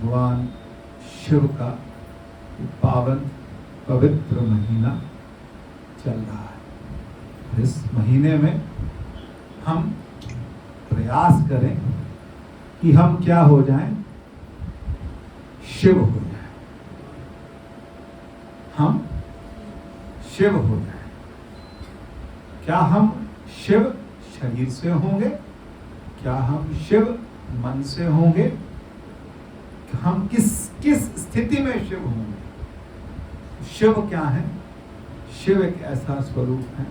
भगवान शिव का पावन पवित्र महीना चल रहा है। इस महीने में हम प्रयास करें कि हम क्या हो जाएं, शिव हो जाएं। हम शिव हो जाएं। क्या हम शिव शरीर से होंगे? क्या हम शिव मन से होंगे? हम किस स्थिति में शिव होंगे? शिव क्या है? शिव एक ऐसा स्वरूप है,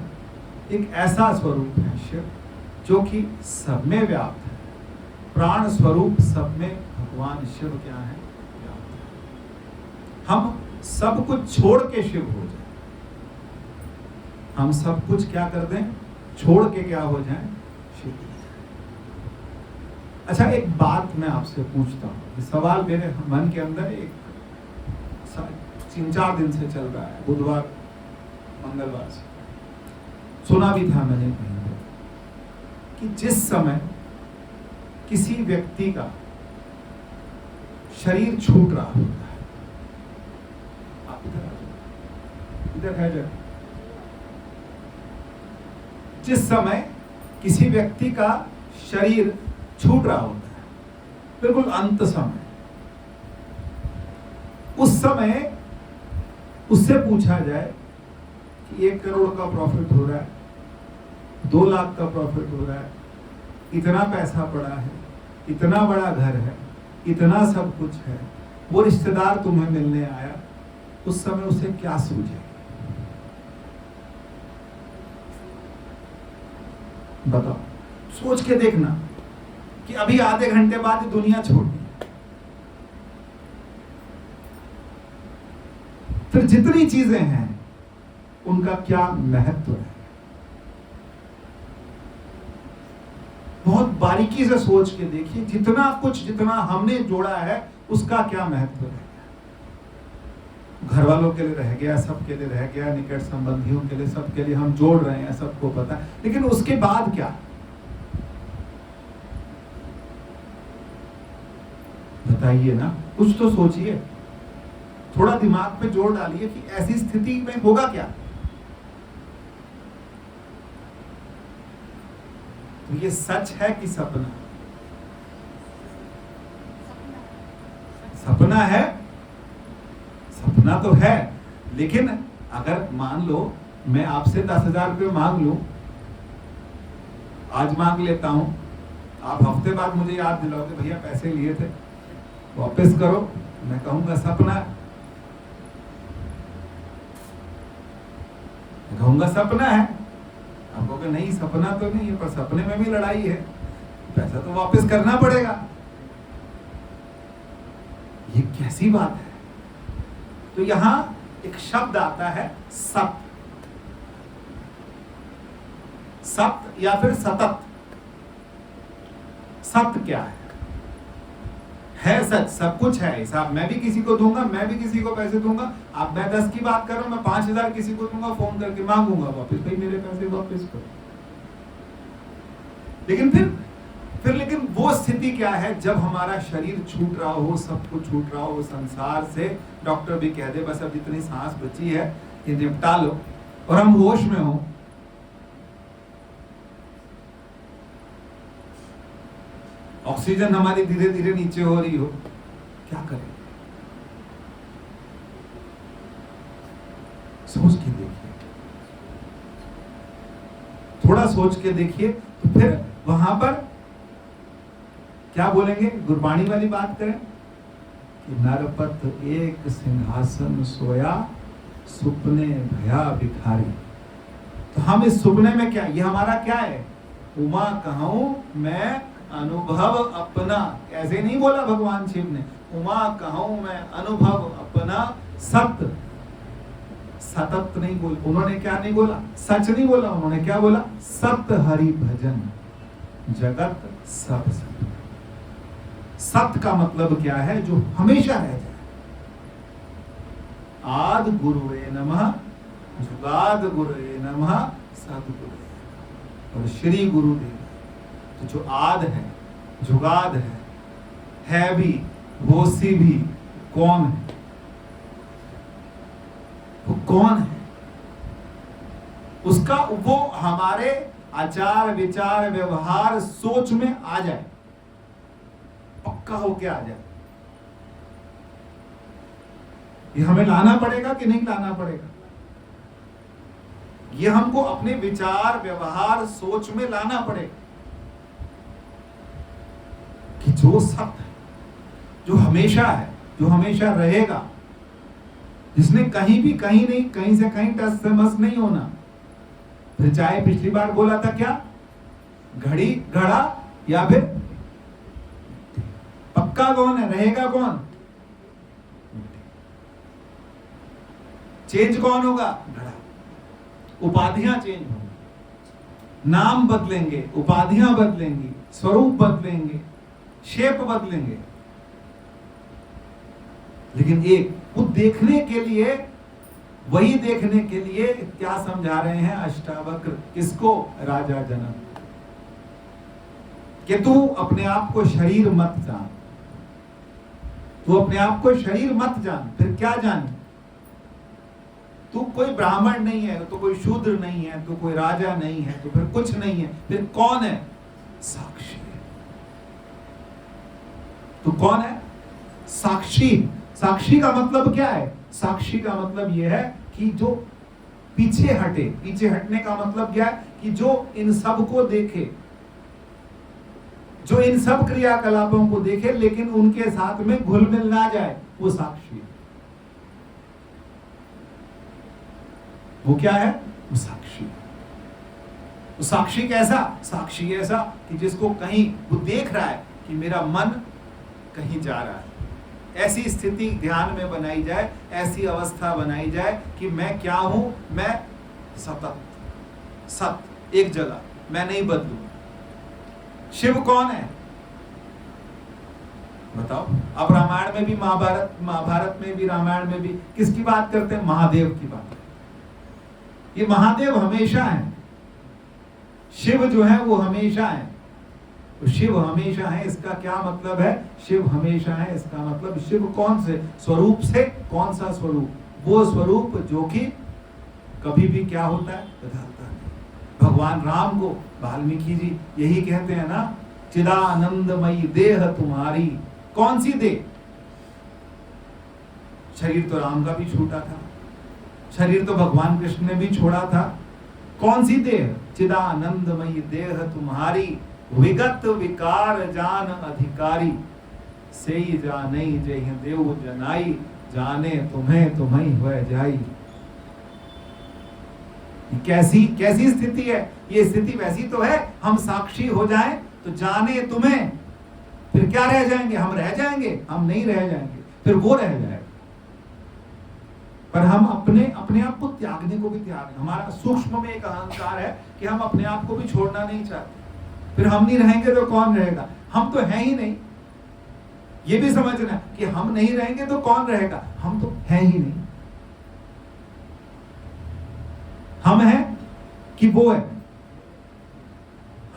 एक ऐसा स्वरूप है शिव जो कि सब में व्याप्त है। प्राण स्वरूप सब में भगवान शिव क्या है? व्याप्त है। हम सब कुछ छोड़ के शिव हो जाए। हम सब कुछ क्या कर दें? छोड़ के क्या हो जाए? शिव। अच्छा, एक बात मैं आपसे पूछता हूँ। सवाल मेरे मन के अंदर एक 3-4 दिन से चल रहा है, बुधवार मंगलवार से सुना भी था मैंने कहीं पर, कि जिस समय किसी व्यक्ति का शरीर छूट रहा होता है, आप इधर है जब, जिस समय किसी व्यक्ति का शरीर छूट रहा होता है, बिल्कुल अंत समय, उस समय उससे पूछा जाए कि 1 करोड़ का प्रॉफिट हो रहा है, 2 लाख का प्रॉफिट हो रहा है, इतना पैसा पड़ा है, इतना बड़ा घर है, इतना सब कुछ है, वो रिश्तेदार तुम्हें मिलने आया, उस समय उसे क्या सूझे? बताओ, सोच के देखना कि अभी आधे घंटे बाद दुनिया छोड़नी, फिर जितनी चीजें हैं उनका क्या महत्व है? बहुत बारीकी से सोच के देखिए, जितना कुछ जितना हमने जोड़ा है उसका क्या महत्व है? घर वालों के लिए रह गया, सबके लिए रह गया, निकट संबंधियों के लिए, सबके लिए हम जोड़ रहे हैं, सबको पता है, लेकिन उसके बाद क्या? बताइए ना, कुछ तो सोचिए, थोड़ा दिमाग पे जोर डालिए कि ऐसी स्थिति में होगा क्या? तो ये सच है कि सपना? सपना है, सपना तो है, लेकिन अगर मान लो मैं आपसे 10,000 रुपये मांग लूं, आज मांग लेता हूं, आप हफ्ते बाद मुझे याद दिलाओगे भैया पैसे लिए थे वापस करो, मैं कहूंगा सपना, कहूंगा सपना है। आप कहोगे नहीं सपना तो नहीं है, पर सपने में भी लड़ाई है, पैसा तो वापस करना पड़ेगा। ये कैसी बात है? तो यहां एक शब्द आता है सत, सत या फिर सतत। सत क्या है सच, सब कुछ है हिसाब, मैं भी किसी को दूंगा, मैं भी किसी को पैसे दूंगा। अब मैं 10 की बात कर रहा हूं, मैं 5,000 किसी को दूंगा, फोन करके मांगूंगा वापस, भाई मेरे पैसे वापस करो। लेकिन लेकिन वो स्थिति क्या है जब हमारा शरीर छूट रहा हो, सब कुछ छूट रहा हो संसार से, डॉक्टर भी कह दे बस अब जितनी सांस बची है ये निपटा लो, और हम होश में हो। ऑक्सीजन हमारी धीरे धीरे नीचे हो रही हो, क्या करें? सोच के देखिए, थोड़ा सोच के देखिए, तो फिर वहां पर क्या बोलेंगे? गुरबाणी वाली बात करें कि नरपत एक सिंहासन सोया, सुपने भया भिखारी। तो हम इस सुपने में क्या, ये हमारा क्या है? उमा कहूं मैं अनुभव अपना, ऐसे नहीं बोला भगवान शिव ने, उमा कहूं मैं अनुभव अपना सत, सतत नहीं बोल, उन्होंने क्या नहीं बोला? सच नहीं बोला, उन्होंने क्या बोला? सत हरि भजन जगत सब सत। सत का मतलब क्या है? जो हमेशा रह जाए। आद गुरुवे नमः, जुगाद गुरुवे नमः, सतगुरु और श्री गुरुदेव। तो जो आद है, जुगाद है भी, वो सी भी कौन है? वो कौन है? उसका वो हमारे आचार विचार व्यवहार सोच में आ जाए, पक्का होके आ जाए। ये हमें लाना पड़ेगा कि नहीं लाना पड़ेगा? ये हमको अपने विचार व्यवहार सोच में लाना पड़ेगा कि जो सत्य है, जो हमेशा है, जो हमेशा रहेगा, जिसने कहीं भी कहीं नहीं, कहीं से कहीं टस से मस नहीं होना। फिर चाहे पिछली बार बोला था क्या, घड़ी घड़ा या फिर पक्का कौन है, रहेगा कौन? चेंज कौन होगा? घड़ा। उपाधियां चेंज होंगी, नाम बदलेंगे, उपाधियां बदलेंगी, स्वरूप बदलेंगे, शेप बदलेंगे, लेकिन एक वो देखने के लिए, वही देखने के लिए क्या समझा रहे हैं अष्टावक्र? किसको? राजा जनक, कि तू अपने आप को शरीर मत जान, तू अपने आप को शरीर मत जान। फिर क्या जान? तू कोई ब्राह्मण नहीं है, तो कोई शूद्र नहीं है, तो कोई राजा नहीं है, तो फिर कुछ नहीं है। फिर कौन है? साक्षी है। तू कौन है? साक्षी। साक्षी का मतलब क्या है? साक्षी का मतलब यह है कि जो पीछे हटे। पीछे हटने का मतलब क्या है? कि जो इन सब को देखे, जो इन सब क्रियाकलापों को देखे, लेकिन उनके साथ में घुल मिल ना जाए, वो साक्षी है। वो क्या है? वो साक्षी। वो साक्षी कैसा? साक्षी ऐसा कि जिसको कहीं वो देख रहा है कि मेरा मन कहीं जा रहा है, ऐसी स्थिति ध्यान में बनाई जाए, ऐसी अवस्था बनाई जाए कि मैं क्या हूं? मैं सतत, सत एक जगह, मैं नहीं बदलू। शिव कौन है? बताओ। अब रामायण में भी, महाभारत में भी, रामायण में भी किसकी बात करते हैं? महादेव की बात। ये महादेव हमेशा है, शिव जो है वो हमेशा है। तो शिव हमेशा है, इसका क्या मतलब है? शिव हमेशा है, इसका मतलब शिव कौन से स्वरूप से? कौन सा स्वरूप? वो स्वरूप जो कि कभी भी क्या होता है? बदलता नहीं। भगवान राम को वाल्मीकि जी यही कहते हैं ना, चिदानंदमयी देह तुम्हारी। कौन सी देह? शरीर तो राम का भी छूटा था, शरीर तो भगवान कृष्ण ने भी छोड़ा था। कौन सी देह? चिदानंदमयी देह तुम्हारी, विगत विकार जान अधिकारी, सेई जाने जय देव जनाई, जाने तुम्हें तुम्हें हुए जाई। कैसी कैसी स्थिति है? ये स्थिति वैसी तो है, हम साक्षी हो जाएं तो जाने तुम्हें, फिर क्या रह जाएंगे? हम रह जाएंगे? हम नहीं रह जाएंगे, फिर वो रह जाएगा। पर हम अपने आप को त्यागने को भी तैयार हैं। हमारा सूक्ष्म में एक अहंकार है कि हम अपने आप को भी छोड़ना नहीं चाहते। फिर हम नहीं रहेंगे तो कौन रहेगा? हम तो हैं ही नहीं। ये भी समझना कि हम नहीं रहेंगे तो कौन रहेगा? हम तो हैं ही नहीं। हम हैं कि वो है?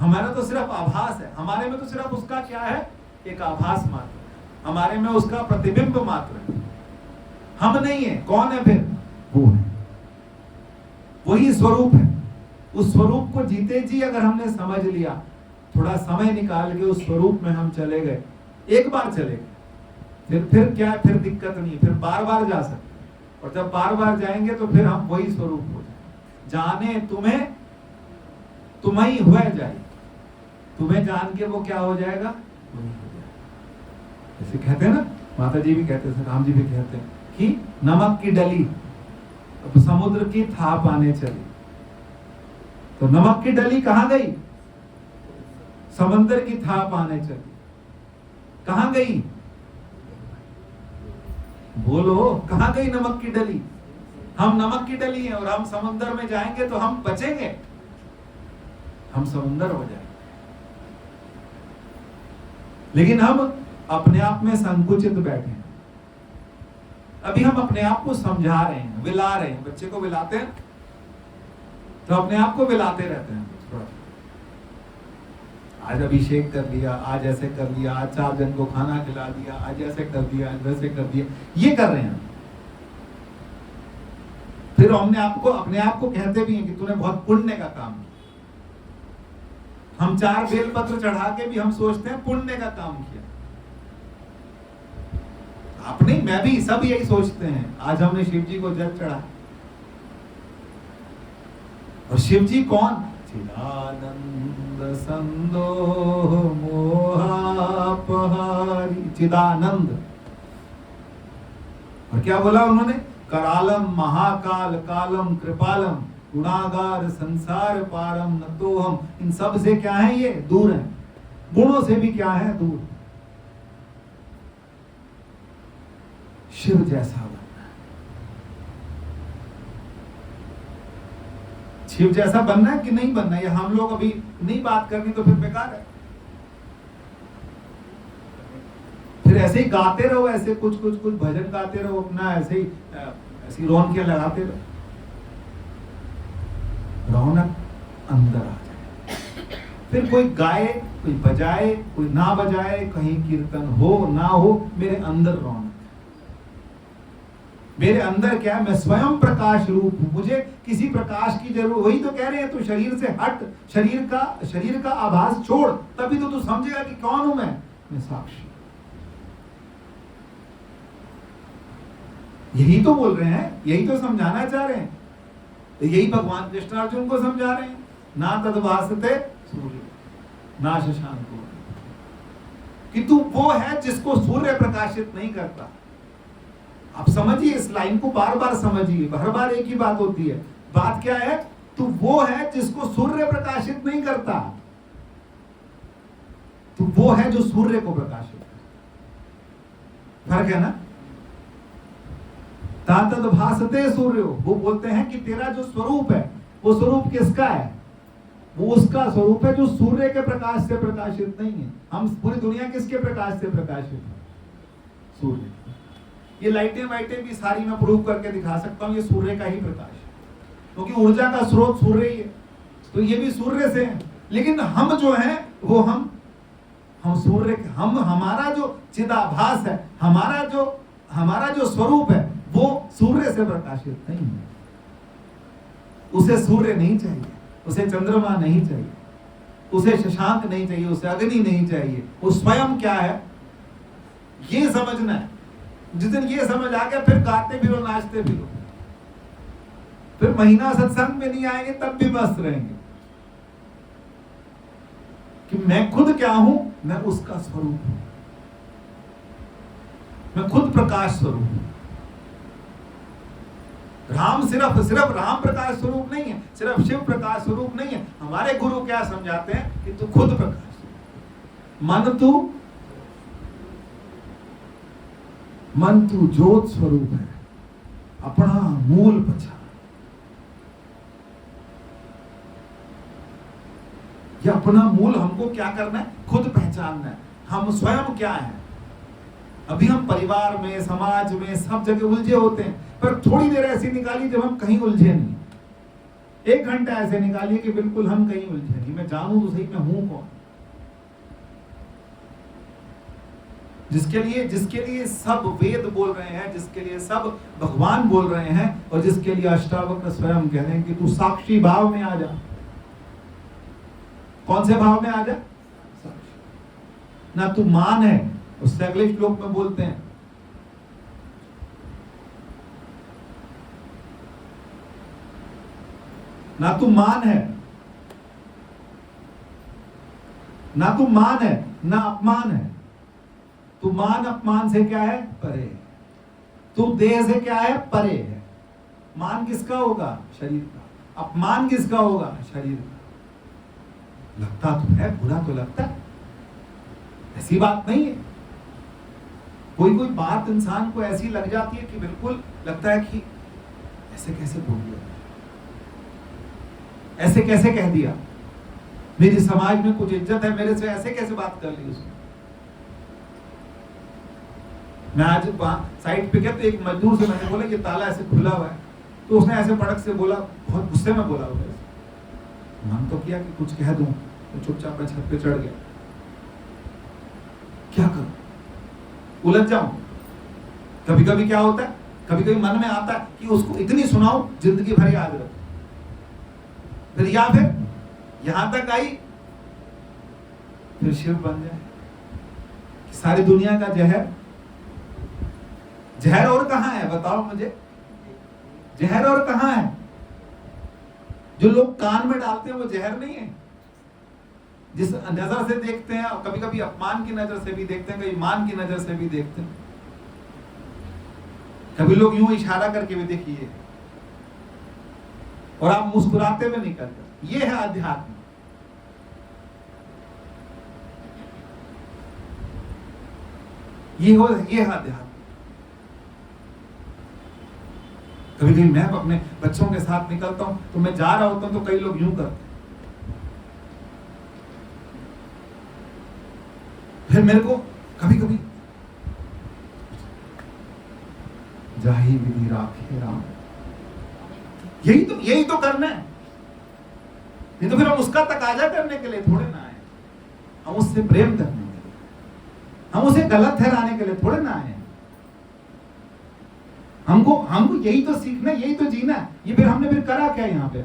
हमारा तो सिर्फ आभास है। हमारे में तो सिर्फ उसका क्या है? एक आभास मात्र। हमारे में उसका प्रतिबिंब मात्र है। हम नहीं है। कौन है फिर? वो है, वही स्वरूप है। उस स्वरूप को जीते जी अगर हमने समझ लिया, थोड़ा समय निकाल के उस स्वरूप में हम चले गए, एक बार चले गए, फिर क्या है? फिर दिक्कत नहीं, फिर बार बार जा सकते। और जब बार बार जाएंगे तो फिर हम वही स्वरूप हो जाएंगे। जाने तुम्हें तुम्हें हुए जाए, तुम्हें जान के वो क्या हो जाएगा? वही हो जाएगा। जैसे कहते हैं ना, माता जी भी कहते हैं, राम जी भी कहते हैं कि नमक की डली अब समुद्र की थाप आने चली। तो नमक की डली कहां गई? समंदर की थाप आने चली। कहां गई? बोलो, कहां गई नमक की डली? हम नमक की डली हैं और हम समंदर में जाएंगे तो हम बचेंगे? हम समुंदर हो जाएंगे। लेकिन हम अपने आप में संकुचित बैठे हैं। अभी हम अपने आप को समझा रहे हैं, विला रहे हैं। बच्चे को विलाते हैं तो अपने आप को विलाते रहते हैं। थोड़ा आज अभिषेक कर लिया, आज ऐसे कर लिया, आज 4 जन को खाना खिला दिया, आज ऐसे कर दिया, आज वैसे कर दिया, ये कर रहे हैं। फिर हमने आपको अपने आप को कहते भी हैं कि तूने बहुत पुण्य का काम किया। हम 4 बेलपत्र चढ़ा के भी हम सोचते हैं पुण्य का काम किया। आप नहीं, मैं भी, सब यही सोचते हैं। आज हमने शिव जी को जल चढ़ा, और शिव जी कौन? चिदानंद संदोह मोहापहारी, चिदानंद। और क्या बोला उन्होंने? करालम महाकाल कालम कृपालम गुणागार संसार पारम नतोहम। इन सब से क्या है? ये दूर है। गुणों से भी क्या है? दूर। शिव जैसा बनना है। शिव जैसा बनना है कि नहीं बनना, ये हम लोग अभी नहीं बात करनी तो फिर बेकार है। फिर ऐसे ही गाते रहो, ऐसे कुछ भजन गाते रहो, अपना ऐसे ही ऐसी रौनकें लगाते रहो, रौनक अंदर आ जाए। फिर कोई गाए, कोई बजाए, कोई ना बजाए, कहीं कीर्तन हो ना हो, मेरे अंदर रौनक। मेरे अंदर क्या है? मैं स्वयं प्रकाश रूप हूं, मुझे किसी प्रकाश की जरूरत। वही तो कह रहे हैं, तू शरीर से हट, शरीर का आभास छोड़, तभी तो तू समझेगा कि कौन हूं मैं साक्षी। यही तो बोल रहे हैं, यही तो समझाना चाह रहे हैं। तो यही भगवान कृष्ण अर्जुन को समझा रहे हैं। ना तद्भासते सूर्य ना शशांको, कि तू वो है जिसको सूर्य प्रकाशित नहीं करता। आप समझिए, इस लाइन को बार बार समझिए, हर बार एक ही बात होती है। बात क्या है? तू वो है जिसको सूर्य प्रकाशित नहीं करता। तू वो है जो सूर्य को प्रकाशित करता। फर्क है ना? तातद भासते सूर्यो, वो बोलते हैं कि तेरा जो स्वरूप है, वो स्वरूप किसका है? वो उसका स्वरूप है जो सूर्य के प्रकाश से प्रकाशित नहीं है। हम पूरी दुनिया किसके प्रकाश से प्रकाशित है? सूर्य। ये लाइटें वाइटें भी सारी मैं प्रूव करके दिखा सकता हूँ, ये सूर्य का ही प्रकाश है, क्योंकि ऊर्जा का स्रोत सूर्य ही है। तो ये भी सूर्य से है। लेकिन हम जो हैं वो हम सूर्य, हमारा जो चिदाभास है, हमारा जो स्वरूप है, वो सूर्य से प्रकाशित नहीं है। उसे सूर्य नहीं चाहिए, उसे चंद्रमा नहीं चाहिए, उसे शशांक नहीं चाहिए, उसे अग्नि नहीं चाहिए। वो स्वयं क्या है, ये समझना है। जिस दिन ये समझ आ गया, फिर गाते भी लो, नाचते भी लो, फिर महीना सत्संग में नहीं आएंगे तब भी मस्त रहेंगे कि मैं खुद क्या हूं, मैं उसका स्वरूप हूं, मैं खुद प्रकाश स्वरूप हूं। राम सिर्फ राम प्रकाश स्वरूप नहीं है, सिर्फ शिव प्रकाश स्वरूप नहीं है। हमारे गुरु क्या समझाते हैं कि तू खुद प्रकाश, मन तू ज्योत स्वरूप है, अपना मूल पहचान। ये अपना मूल हमको क्या करना है? खुद पहचानना है। हम स्वयं क्या है? अभी हम परिवार में, समाज में, सब जगह उलझे होते हैं, पर थोड़ी देर ऐसी निकालिए जब हम कहीं उलझे नहीं। 1 घंटा ऐसे निकालिए कि बिल्कुल हम कहीं उलझे नहीं, मैं जानूं तो सही मैं हूं कौन। जिसके लिए सब वेद बोल रहे हैं, जिसके लिए सब भगवान बोल रहे हैं, और जिसके लिए अष्टावक्र स्वयं कह रहे हैं कि तू साक्षी भाव में आ जा। कौन से भाव में आ जा? ना तू मान है, उससे अगले श्लोक में बोलते हैं ना तू मान है, ना तू मान है, ना अपमान है। तू मान अपमान से क्या है? परे है। तू देह से क्या है? परे है। मान किसका होगा? शरीर का। अपमान किसका होगा? शरीर का। लगता तो है, बुरा तो लगता है, ऐसी बात नहीं है। कोई बात इंसान को ऐसी लग जाती है कि बिल्कुल लगता है कि ऐसे कैसे बोल दिया, ऐसे कैसे कह दिया, मेरी समाज में कुछ इज्जत है, मेरे से ऐसे कैसे बात कर ली उसने। मैं आज साइड पे गया तो एक मजदूर से मैंने बोला ये ताला ऐसे खुला हुआ है, तो उसने ऐसे पड़क से बोला, बहुत गुस्से में बोला, मन तो किया कि कुछ कह दूं, तो चुपचाप मैं छत पे चढ़ गया। क्या करूं, उलझ जाऊं। कभी कभी क्या होता है, कभी कभी मन में आता है कि उसको इतनी सुनाओ जिंदगी भर याद रखो, फिर या फिर यहां तक आई फिर शिव बन जाए। सारी दुनिया का जहर, जहर और कहां है बताओ मुझे, जहर और कहां है? जो लोग कान में डालते हैं वो जहर नहीं है। जिस नजर से देखते हैं, और कभी कभी अपमान की नजर से भी देखते हैं, कभी मान की नजर से भी देखते हैं, कभी लोग यूं इशारा करके भी देखिए और आप मुस्कुराते हुए निकलते। ये है अध्यात्म। ये है अध्यात्म। कभी कभी मैं अपने बच्चों के साथ निकलता हूं तो मैं जा रहा होता हूं तो कई लोग यूं करते, फिर मेरे को कभी कभी जाही विधि राखे राम, यही तो करना है। नहीं तो फिर हम उसका तकाजा करने के लिए थोड़े ना आए, हम उससे प्रेम करने के लिए, हम उसे गलत ठहराने के लिए थोड़े ना आए। हमको यही तो सीखना, यही तो जीना है। ये फिर हमने फिर करा क्या यहाँ पे?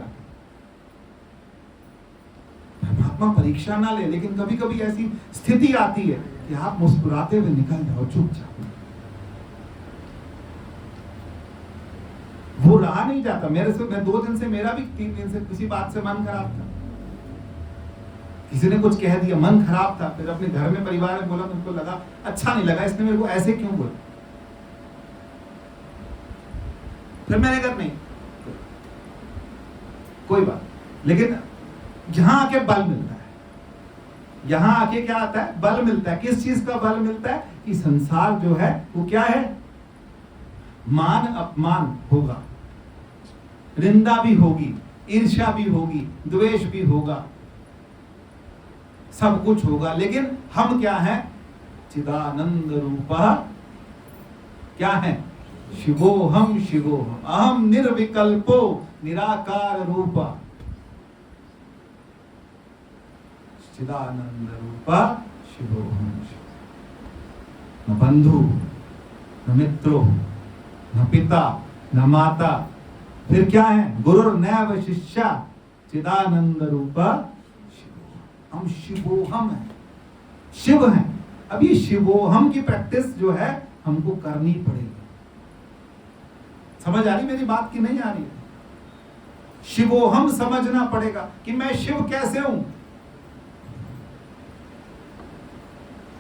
परमात्मा परीक्षा ना ले, लेकिन कभी कभी ऐसी स्थिति आती है कि आप मुस्कुराते हुए निकल जाओ चुपचाप। वो रहा नहीं जाता मेरे से। मैं 2 दिन से, मेरा भी 3 दिन से किसी बात से मन खराब था, किसी ने कुछ कह दिया, मन खराब था। फिर अपने घर में परिवार में बोला, उनको लगा अच्छा नहीं लगा, इसने मेरे को ऐसे क्यों बोला। फिर मैंने कहा नहीं कोई बात, लेकिन यहां आके बल मिलता है। यहां आके क्या आता है? बल मिलता है। किस चीज का बल मिलता है? कि संसार जो है वो क्या है? मान अपमान होगा, निंदा भी होगी, ईर्ष्या भी होगी, द्वेष भी होगा, सब कुछ होगा। लेकिन हम क्या हैं? चिदानंद रूपा क्या है? शिवोहम शिवोहम, अहम निर्विकल्पो निराकार रूपा, चिदानंद रूपा शिवोहम शिव। न बंधु, न मित्रो, न पिता, न माता, फिर क्या है? गुरु नैव शिष्या, चिदानंद रूपा शिवोहम। हम शिवोहम है, शिव हैं। अब ये शिवोहम की प्रैक्टिस जो है हमको करनी पड़ेगी। समझ आ रही मेरी बात की नहीं आ रही? शिवोहम समझना पड़ेगा कि मैं शिव कैसे हूं।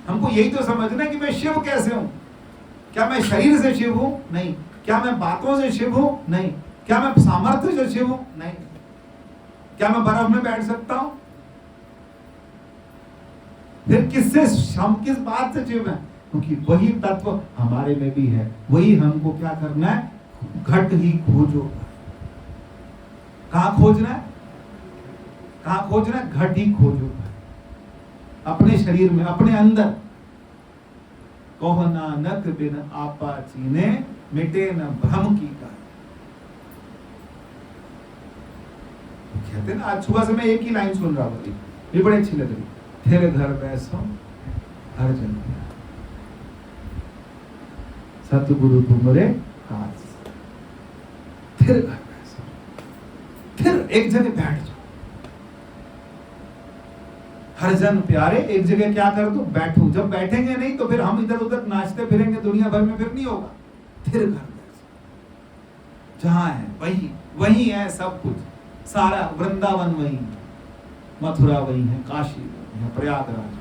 हमको यही तो समझना कि मैं शिव कैसे हूं। क्या मैं शरीर से शिव हूं? नहीं। क्या मैं बातों से शिव हूं? नहीं। क्या मैं सामर्थ्य से शिव हूं? नहीं। क्या मैं बर्फ में बैठ सकता हूं? फिर हम किस बात से शिव हैं? क्योंकि वही तत्व हमारे में भी है। वही हमको क्या करना है? घट ही खोजो। कहां खोजना है? कहां खोजना है? घट ही खोजो, अपने शरीर में, अपने अंदर। कहो नानक बिन आपा चीने, मिटे न भ्रम की का। कहते ना, आज सुबह से मैं एक ही लाइन सुन रहा हूं, ये बड़ी अच्छी लग रही। तेरे घर बैसो हर जन सतगुरु तुमरे काज, फिर घर बैसो, फिर एक जगह बैठ जाओ। हर जन प्यारे, एक जगह क्या कर दो? बैठो। जब बैठेंगे नहीं तो फिर हम इधर उधर नाचते फिरेंगे दुनिया भर में, फिर नहीं होगा। फिर घर बैसो, जहां है वही है सब कुछ। सारा वृंदावन वही है, मथुरा वही है, काशी वही है, प्रयागराज,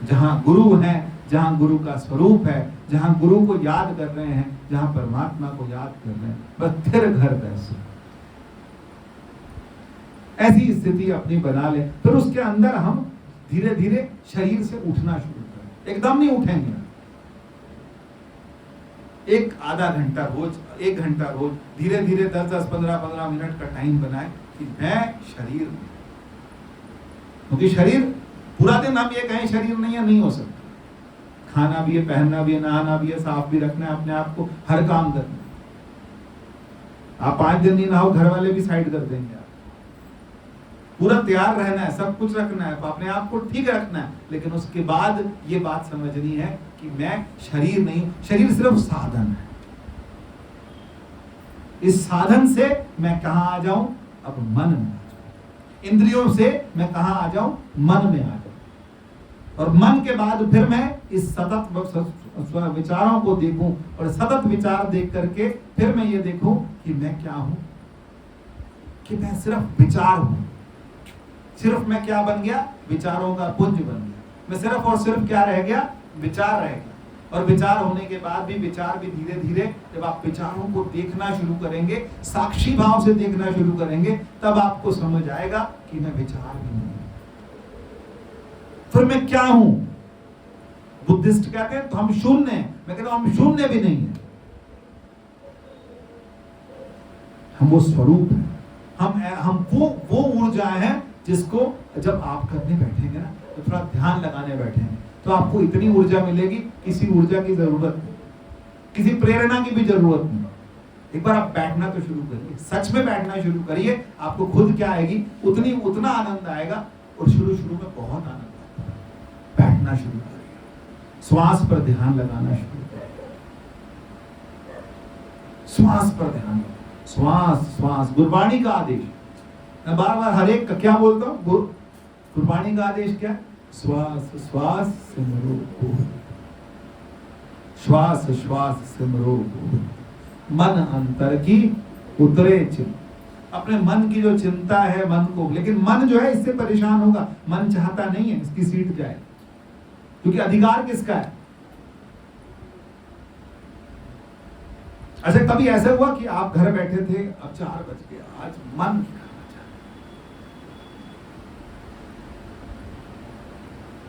जहां गुरु है, जहां गुरु का स्वरूप है, जहां गुरु को याद कर रहे हैं, जहां परमात्मा को याद कर रहे हैं, बस फिर घर बैसो। ऐसी स्थिति अपनी बना ले, फिर उसके अंदर हम धीरे धीरे शरीर से उठना शुरू करें। एकदम नहीं उठेंगे, एक आधा घंटा रोज, 1 घंटा रोज, धीरे धीरे 10-10, 15-15 मिनट का टाइम बनाए कि मैं शरीर में। क्योंकि शरीर पूरा दिन हम ये कहें शरीर नहीं है, नहीं हो सकता। खाना भी है, पहनना भी है, नहाना भी है, साफ भी रखना है अपने आप को, हर काम करना है। आप 5 दिन नहीं नहाओ, घर वाले भी साइड कर देंगे। पूरा तैयार रहना है, सब कुछ रखना है, अपने आप को ठीक रखना है, लेकिन उसके बाद ये बात समझनी है कि मैं शरीर नहीं हूं, शरीर सिर्फ साधन है। इस साधन से मैं कहां आ जाऊं? अब मन में आ जाऊं। इंद्रियों से मैं कहां आ जाऊं? मन में आ जाऊं। और मन के बाद फिर मैं इस सतत विचारों को देखूं, और सतत विचार देख करके फिर मैं ये देखूं कि मैं क्या हूं, कि मैं सिर्फ विचार हूं। सिर्फ मैं क्या बन गया? विचारों का पुंज बन गया। मैं सिर्फ और सिर्फ क्या रह गया? विचार रह गया। और विचार होने के बाद भी विचार भी धीरे धीरे जब आप विचारों को देखना शुरू करेंगे, साक्षी भाव से देखना शुरू करेंगे, तब आपको समझ आएगा कि मैं विचार भी नहीं, फिर मैं क्या हूं? बुद्धिस्ट कहते हैं तो हम शून्य हैं, मैं कहता हूं हम शून्य भी नहीं है, हम वो स्वरूप है। हम वो ऊर्जा है जिसको जब आप करने बैठेंगे ना, तो थोड़ा ध्यान लगाने बैठेंगे, तो आपको इतनी ऊर्जा मिलेगी, किसी ऊर्जा की जरूरत नहीं, किसी प्रेरणा की भी जरूरत नहीं। एक बार आप बैठना तो शुरू करिए, सच में बैठना शुरू करिए, आपको खुद क्या आएगी? उतना आनंद आएगा। और शुरू में बहुत आनंद आता है। बैठना शुरू करिए, श्वास पर ध्यान लगाना शुरू करिए, श्वास पर ध्यान, श्वास गुरबाणी का आदेश। मैं बार बार हर एक का क्या बोलता हूं? गुरबाणी का आदेश क्या? श्वास श्वास सिमरो गोविंद, श्वास श्वास सिमरो गोविंद, मन अंतर की उतरे चिंता। अपने मन की जो चिंता है मन को, लेकिन मन जो है इससे परेशान होगा, मन चाहता नहीं है इसकी सीट जाए, क्योंकि अधिकार किसका है? अच्छा, कभी ऐसा हुआ कि आप घर बैठे थे, अब 4 बज गए, आज मन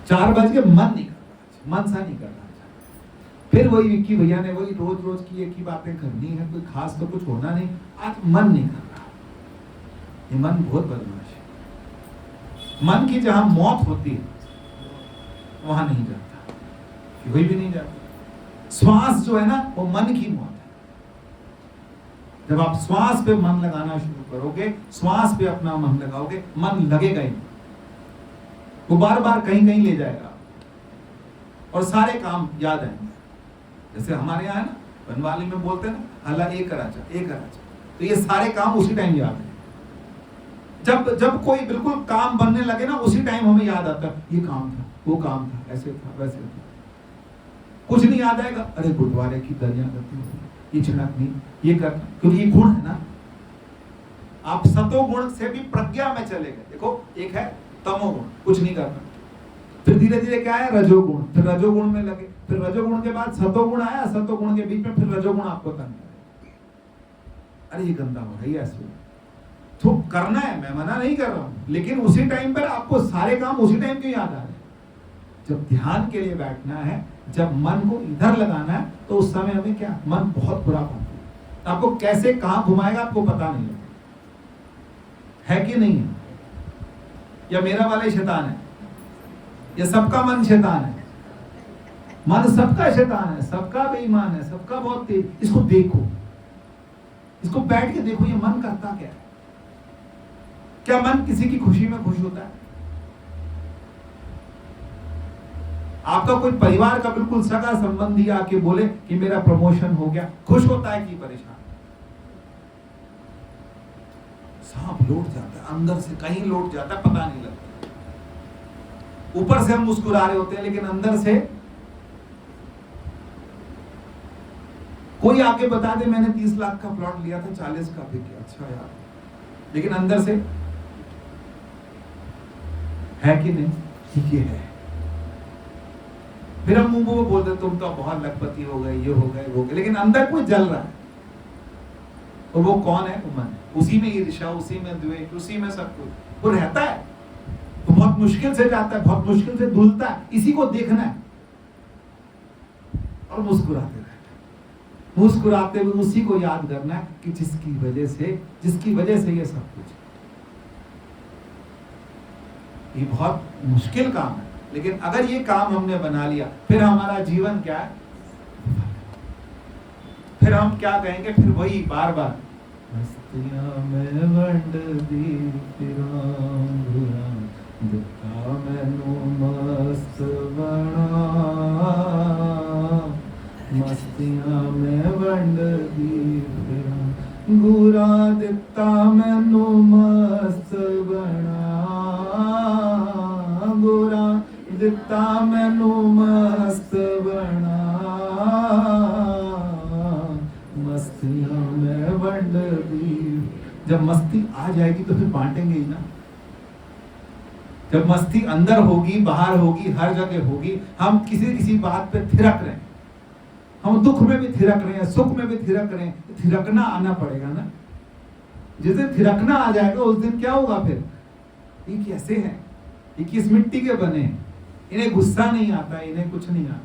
4 बज के मन नहीं कर रहा, मन सा नहीं कर रहा। फिर वही विक्की भैया ने वही रोज की एक ही बातें करनी है, कोई खास तो कुछ होना नहीं, आज मन नहीं कर रहा। ये मन बहुत बदमाश है। मन की जहां मौत होती है वहां नहीं जाता, कोई भी नहीं जाता। श्वास जो है ना, वो मन की मौत है। जब आप श्वास पे मन लगाना शुरू करोगे, श्वास पे अपना मन लगाओगे, मन लगेगा ही, वो बार बार कहीं कहीं ले जाएगा और सारे काम याद आएंगे। जैसे हमारे यहाँ है ना, बनवाली में बोलते हैं ना, हला एक कराचा, तो ये सारे काम उसी टाइम याद है। जब कोई बिल्कुल काम बनने लगे ना, उसी टाइम हमें याद आता है, ये काम था, वो काम था, ऐसे था, वैसे था। कुछ नहीं याद आएगा, अरे गुरुद्वारे की दरिया करती हुई, ये छिड़कनी, ये करना, क्योंकि ये गुण है ना। आप सतोगुण से भी प्रज्ञा में चले गए। देखो, एक है तमोगुण, कुछ नहीं करना, फिर धीरे धीरे क्या है? रजोगुण, फिर रजोगुण में लगे, फिर रजोगुण के बाद सतोगुण आया, सतोगुण के बीच में फिर रजोगुण आपको तंग करे, अरे ये गंदा हो रहा है, ऐसे तो करना है, मैं मना नहीं कर रहा हूं, लेकिन उसी टाइम पर आपको सारे काम उसी टाइम क्यों याद आ रहे हैं? जब ध्यान के लिए बैठना है, जब मन को इधर लगाना है, तो उस समय हमें क्या, मन बहुत बुरा बनता है, आपको कैसे कहां घुमाएगा आपको पता नहीं है कि नहीं है? या मेरा वाला शैतान है, या सबका मन शैतान है? मन सबका शैतान है, सबका बेईमान है, सबका बहुत तेज। इसको देखो, इसको बैठ के देखो, ये मन करता क्या है? क्या मन किसी की खुशी में खुश होता है? आपका कोई परिवार का बिल्कुल सगा संबंधी आके बोले कि मेरा प्रमोशन हो गया, खुश होता है कि परेशान? सांप लौट जाता है, अंदर से कहीं लौट जाता है, पता नहीं लगता। ऊपर से हम मुस्कुरा रहे होते हैं, लेकिन अंदर से कोई आके बता दे मैंने 30 लाख का प्लॉट लिया था, 40 का बिक गया, अच्छा यार, लेकिन अंदर से है कि नहीं? ठीक है। फिर हम मुंह में बोलते तुम तो बहुत लखपति हो गए, ये हो गए, वो गए, लेकिन अंदर कोई जल रहा है। और वो कौन है? वो मन। उसी में ईर्ष्या, उसी में द्वेष, उसी में सब कुछ वो रहता है। तो बहुत मुश्किल से जाता है, बहुत मुश्किल से धुलता है। इसी को देखना है और मुस्कुराते रहना, मुस्कुराते हुए उसी को याद करना है कि जिसकी वजह से ये सब कुछ। ये बहुत मुश्किल काम है, लेकिन अगर ये काम हमने बना लिया, फिर हमारा जीवन क्या है? फिर हम क्या कहेंगे? फिर वही बार बार मस्तियां में वंड दी फिरां दिता मैनू मस्त बना मस्तियां में वंड दी फिरां गुरा दिता मैनू मस्त बना गुरा दिता मैनू मस्त बना मस्तियां में वंड दी। जब मस्ती आ जाएगी तो फिर बांटेंगे ही ना। जब मस्ती अंदर होगी बाहर होगी हर जगह होगी, हम किसी बात पे थिरक रहे हैं, हम दुख में भी थिरक रहे हैं सुख में भी थिरक रहे हैं, थिरकना आना पड़ेगा ना। जिस दिन थिरकना आ जाएगा उस दिन क्या होगा फिर, ये कैसे हैं, ये किस मिट्टी के बने हैं, इन्हें गुस्सा नहीं आता, इन्हें कुछ नहीं आता।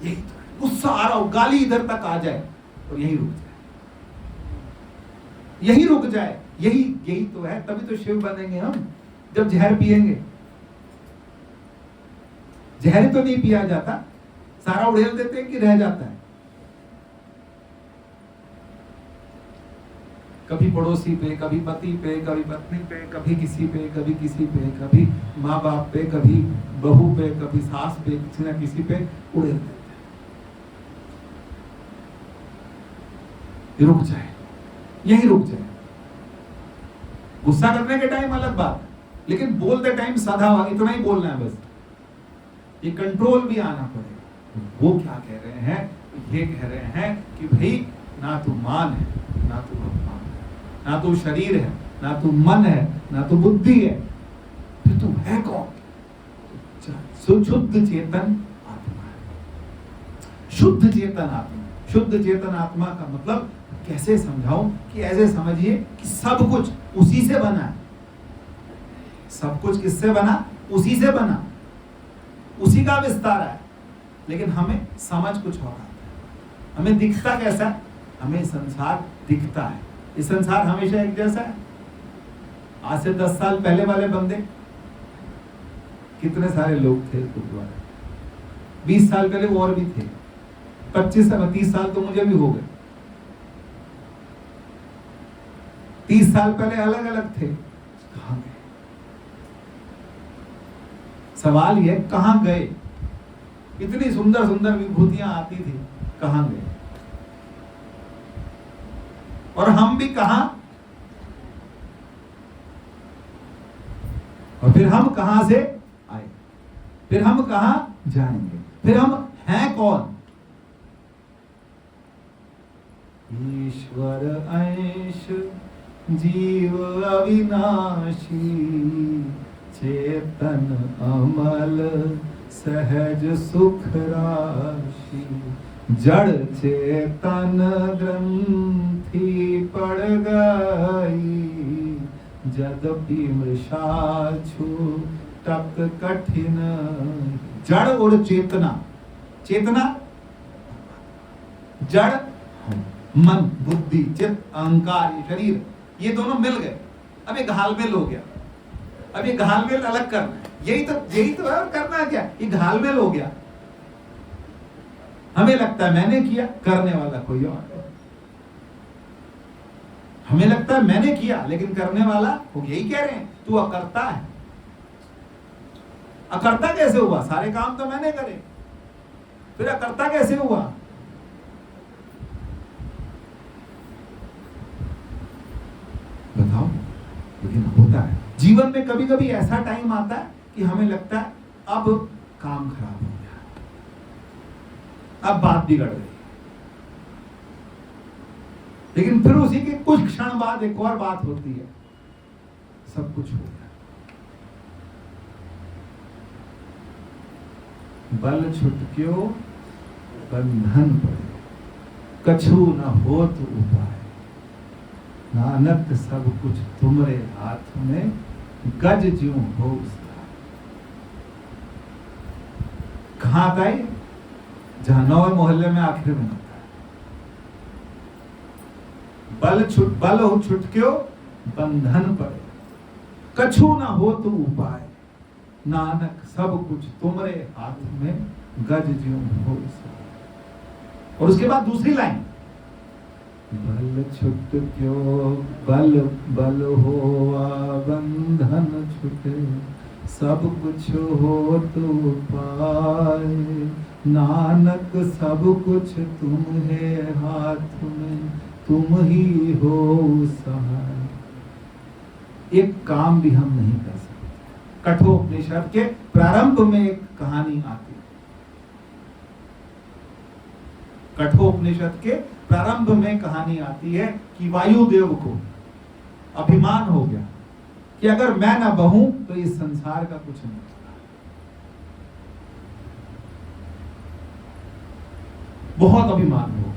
यही तो है, गुस्सा आ रहा हो गाली इधर तक आ जाए और यही रुक जाए, यही रुक जाए, यही तो है। तभी तो शिव बनेंगे हम। जब जहर पिएंगे, जहर तो नहीं पिया जाता, सारा उड़ेल देते हैं कि रह जाता है। कभी पड़ोसी पे, कभी पति पे, कभी पत्नी पे, कभी किसी पे, कभी किसी पे, कभी माँ बाप पे, कभी बहू पे, कभी सास पे, किसी ना किसी पे उड़ेल देते हैं। रुक जाए, यही रुक जाए। गुस्सा करने के टाइम अलग बात, लेकिन बोलते टाइम साधा इतना ही बोलना है बस। ये कंट्रोल भी आना पड़ेगा। वो क्या कह रहे हैं, ये कह रहे हैं कि भाई ना तू मान है, ना तू भगवान है, ना तू शरीर है, ना तू मन है, ना तू बुद्धि है, फिर तू है कौन? शुद्ध चेतन आत्मा है। शुद्ध चेतन आत्मा, शुद्ध चेतन आत्मा का मतलब कैसे समझाऊं कि ऐसे समझिए कि सब कुछ उसी से बना है। सब कुछ किससे बना? उसी से बना, उसी का विस्तार है। लेकिन हमें समझ कुछ और आता है। हमें दिखता कैसा? हमें संसार दिखता है। ये संसार हमेशा एक जैसा है। आज से 10 साल पहले वाले बंदे कितने सारे लोग थे गुरुद्वारे, 20 साल पहले और भी थे, 25 से 30 साल तो मुझे भी हो गए। 30 साल पहले अलग अलग थे, कहां गए? सवाल ये कहां गए? इतनी सुंदर सुंदर विभूतियां आती थी, कहां गए? और हम भी कहां? और फिर हम कहां से आए, फिर हम कहां जाएंगे, फिर हम हैं कौन? ईश्वर अंश जीव अविनाशी, चेतन अमल सहज सुख राशि, जड़ चेतन ग्रंथि पड़ गई, यद्यपि मृषा छूटक कठिन। जड़ और चेतना, चेतना जड़ मन बुद्धि चित्त अहंकार शरीर, ये दोनों मिल गए। अब ये घालमेल हो गया। अब ये घालमेल अलग करना है, यही तो है। और करना क्या? ये घालमेल हो गया। हमें लगता है मैंने किया, करने वाला कोई और है। हमें लगता है मैंने किया, लेकिन करने वाला वो यही कह रहे हैं तू अकर्ता है। अकर्ता कैसे हुआ? सारे काम तो मैंने करे, फिर अकर्ता कैसे हुआ? बताओ। लेकिन होता है जीवन में, कभी कभी ऐसा टाइम आता है कि हमें लगता है अब काम खराब हो गया, अब बात बिगड़ गई। लेकिन फिर उसी के कुछ क्षण बाद एक और बात होती है, सब कुछ हो गया। बल छुटक्यो बंधन पड़े, कछु न होत उपाय, नानक सब कुछ तुमरे हाथ में, गज ज्यों हो उसका। कहां आता है? जहां 9 मोहल्ले में आखिर में आता है। बल हो छुटक्यो बंधन पड़े, कछु ना हो तो उपाय, नानक सब कुछ तुमरे हाथ में, गज ज्यों हो उसका। और उसके बाद दूसरी लाइन, बल छुट क्यों बल बल होआ बंधन छुटे, सब कुछ हो तू पाए, नानक सब कुछ तुम्हे हाथ में, तुम ही हो सहाय। एक काम भी हम नहीं कर सकते। कठोपनिषद के प्रारंभ में एक कहानी आती है। कठोपनिषद के प्रारंभ में कहानी आती है कि वायुदेव को अभिमान हो गया कि अगर मैं ना बहूं तो इस संसार का कुछ नहीं। बहुत अभिमान हो गया,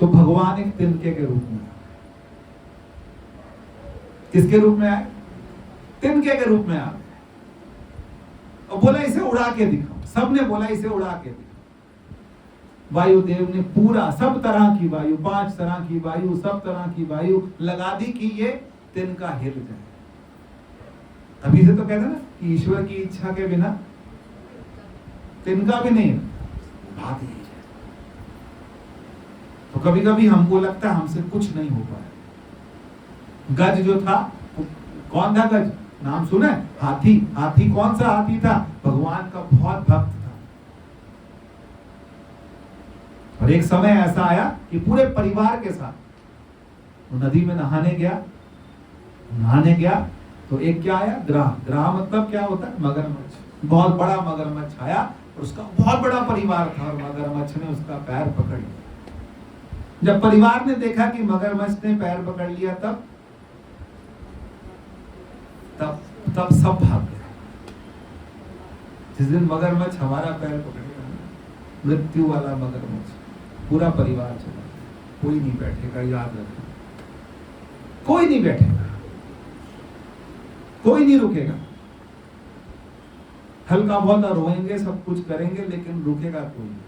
तो भगवान एक तिनके के रूप में, किसके रूप में आए? तिनके के रूप में आए और बोला इसे उड़ा के दिखाओ। सबने बोला इसे उड़ा के दिखाओ। वायुदेव ने पूरा सब तरह की वायु, 5 तरह की वायु, सब तरह की वायु लगा दी कि ये तिनका हिल जाए। अभी से तो कहते ना कि ईश्वर की इच्छा के बिना तिनका भी नहीं बात ही। तो कभी कभी हमको लगता है हमसे कुछ नहीं हो पाया। गज जो था, कौन था गज? नाम सुना है? हाथी। हाथी कौन सा हाथी था? भगवान का बहुत भक्त था। और एक समय ऐसा आया कि पूरे परिवार के साथ वो नदी में नहाने गया तो एक क्या आया? ग्राह। ग्राह मतलब क्या होता है? मगरमच्छ। बहुत बड़ा मगरमच्छ आया और उसका बहुत बड़ा परिवार था और मगरमच्छ ने उसका पैर पकड़ लिया। जब परिवार ने देखा कि मगरमच्छ ने पैर पकड़ लिया तब सब भाग गए। जिस दिन मगरमच्छ हमारा पैर पकड़ेगा, मृत्यु वाला मगरमच्छ, पूरा परिवार चला, कोई नहीं बैठेगा। याद रखना, कोई नहीं बैठेगा, कोई नहीं रुकेगा। हल्का बहुत रोएंगे, सब कुछ करेंगे, लेकिन रुकेगा कोई नहीं।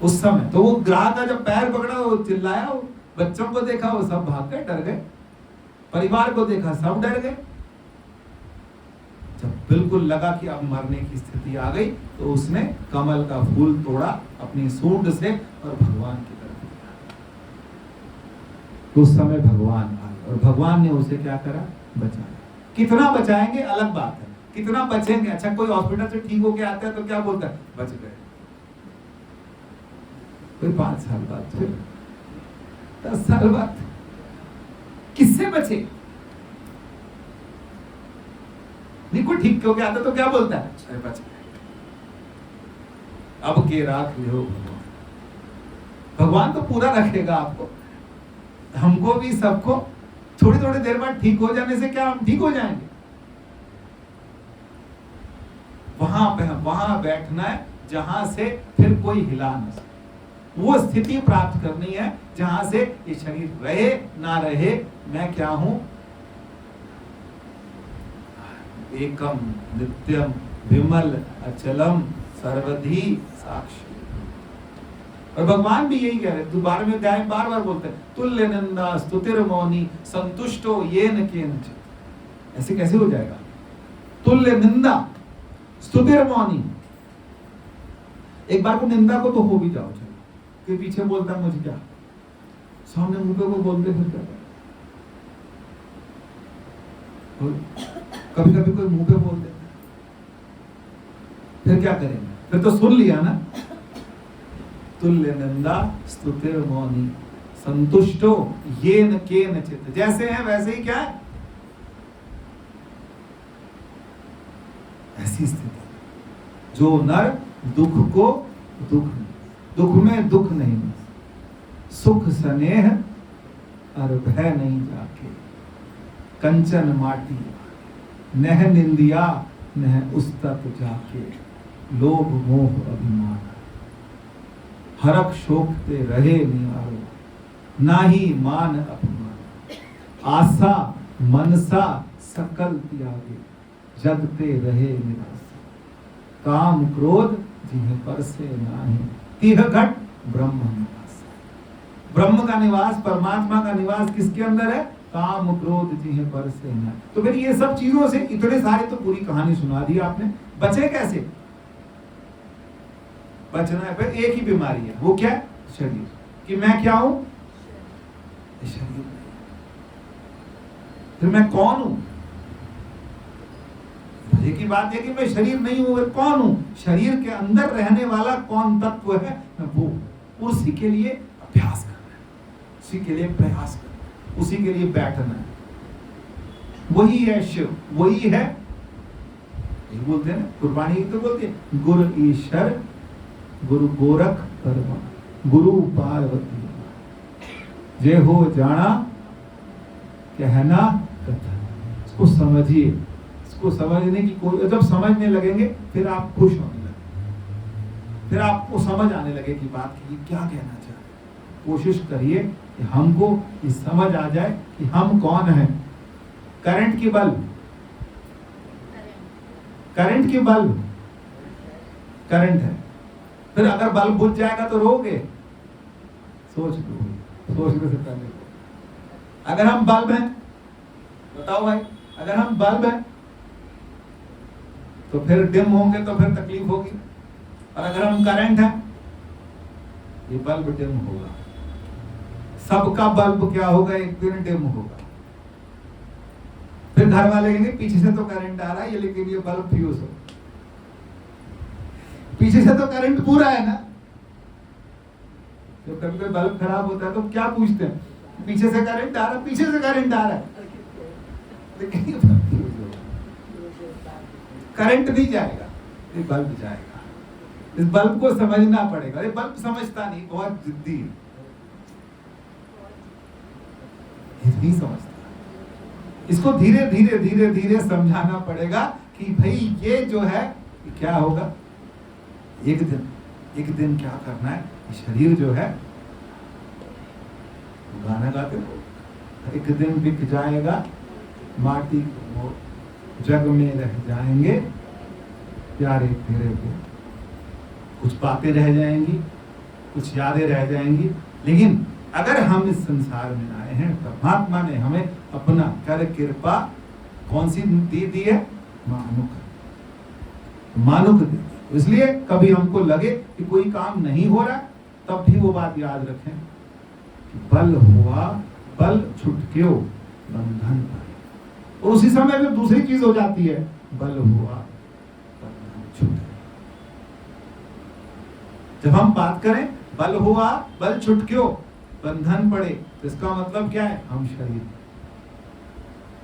उस समय तो वो ग्राह का जब पैर पकड़ा, वो चिल्लाया, वो बच्चों को देखा, वो सब भाग गए, डर गए। परिवार को देखा, सब डर गए। जब बिल्कुल लगा कि अब मरने की स्थिति आ गई, तो उसने कमल का फूल तोड़ा अपनी सूंड से और भगवान की तरफ दिया। उस समय भगवान आए और भगवान ने उसे क्या करा? बचाया। कितना बचाएंगे अलग बात है, कितना बचेंगे। अच्छा, कोई हॉस्पिटल से ठीक होके आता है तो क्या बोलता है? बच गए। कोई 5 साल बाद, 10 साल बाद, किससे बचे? नहीं, कोई ठीक हो गया आता तो क्या बोलता है? अरे बच गए। अब के राख लो भगवान। भगवान तो पूरा रखेगा आपको, हमको भी, सबको। थोड़ी थोड़ी देर बाद ठीक हो जाने से क्या हम ठीक हो जाएंगे? वहां बैठना है जहां से फिर कोई हिला न सके। वो स्थिति प्राप्त करनी है जहां से ये शरीर रहे ना रहे, मैं क्या हूं? एकम नित्यम विमल अचलम सर्वधी साक्षी। और भगवान भी यही कह रहे हैं, 12वें अध्याय में बार बार बोलते हैं, तुल्य निंदा स्तुतिर मौनी संतुष्टो येन केनचित्। ऐसे कैसे हो जाएगा? तुल्य निंदा स्तुतिर मौनी। एक बार को निंदा को तो हो भी जाओ, के पीछे बोलता है मुझे क्या, सामने मुंह पे को बोलते फिर क्या? कभी कभी कोई मुंह पे बोल देता, फिर क्या करेंगे? फिर तो सुन लिया ना। तुल्य निंदा स्तुतिर मौनी संतुष्टो येन केनचित्। जैसे है वैसे ही क्या है? ऐसी स्थिति। जो नर दुख को दुख में दुख नहीं, सुख स्नेह और भय नहीं जाके, कंचन माटी नह निंदिया नह उस्तत जाके, लोभ मोह अभिमान हरक शोक ते रहे निहारो, नाही मान अपमान, आशा मनसा सकल त्यागे, जगते रहे निराश, काम क्रोध जिन्हें पर से नाही, तिह घट ब्रह्म निवास। ब्रह्म का निवास, परमात्मा का निवास किसके अंदर है? काम क्रोध जिन्हें पर से नाही। तो फिर ये सब चीजों से इतने सारे तो पूरी कहानी सुना दी आपने। बचे कैसे? बचना है फिर एक ही बीमारी है, वो क्या है? शरीर, कि मैं क्या हूं? शरीर। फिर मैं कौन हूं? भले की बात है कि मैं शरीर नहीं हूं, और कौन हूं? शरीर के अंदर रहने वाला कौन तत्व है? मैं वो। उसी के लिए अभ्यास करना है, उसी के लिए प्रयास करना है, उसी के लिए बैठना है। वही है शिव, वही है, ये बोलते हैं ना, गुरबाणी तो बोलते हैं, गुरु ईश्वर गुरु गोरख परमा गुरु पार्वती जे हो जाना कहना कथा। इसको समझिए, इसको समझने की कोई, जब समझने लगेंगे फिर आप खुश होने लगेंगे, फिर आपको समझ आने लगे कि बात की क्या कहना चाह रहे। कोशिश करिए कि हमको ये समझ आ जाए कि हम कौन हैं। करंट की बल्ब, करंट की बल्ब करंट है, फिर अगर बल्ब बुझ जाएगा तो रोगे? सोच लो, सोचने से पहले। अगर हम बल्ब हैं, बताओ भाई, अगर हम बल्ब हैं तो फिर डिम होंगे तो फिर तकलीफ होगी, और अगर हम करंट हैं ये बल्ब डिम होगा। सबका बल्ब क्या होगा? एक दिन डिम होगा। फिर घर वाले कहेंगे पीछे से तो करंट आ रहा है, ये लेकिन ये बल्ब फ्यूज हो। पीछे से तो करंट पूरा है ना। जब कभी कोई बल्ब खराब होता है तो क्या पूछते हैं? पीछे से करंट आ रहा है, पीछे से करंट आ रहा है, लेकिन ये बल्ब फ्यूज होगा। करंट नहीं जाएगा, ये बल्ब जाएगा। इस बल्ब को समझना पड़ेगा। ये बल्ब समझता नहीं, बहुत जिद्दी है, नहीं समझता। इसको धीरे धीरे धीरे धीरे समझाना पड़ेगा कि भाई ये जो है क्या होगा, एक दिन क्या करना है। शरीर जो है, गाना गाते हो, एक दिन बिक जाएगा माटी वो जग में रह जाएंगे प्यारे तेरे को। कुछ बातें रह जाएंगी, कुछ यादें रह जाएंगी, लेकिन अगर हम इस संसार में आए हैं, परमात्मा ने हमें अपना कर कृपा कौन सी दी है? मानुक दी। इसलिए कभी हमको लगे कि कोई काम नहीं हो रहा, तब भी वो बात याद रखें कि बल हुआ बल छुटक्यो बंधन पाए। और उसी समय में दूसरी चीज हो जाती है, बल हुआ बंधन छूटे। जब हम बात करें बल हुआ बल छुटक्यो बंधन पड़े, तो इसका मतलब क्या है? हम शरीर।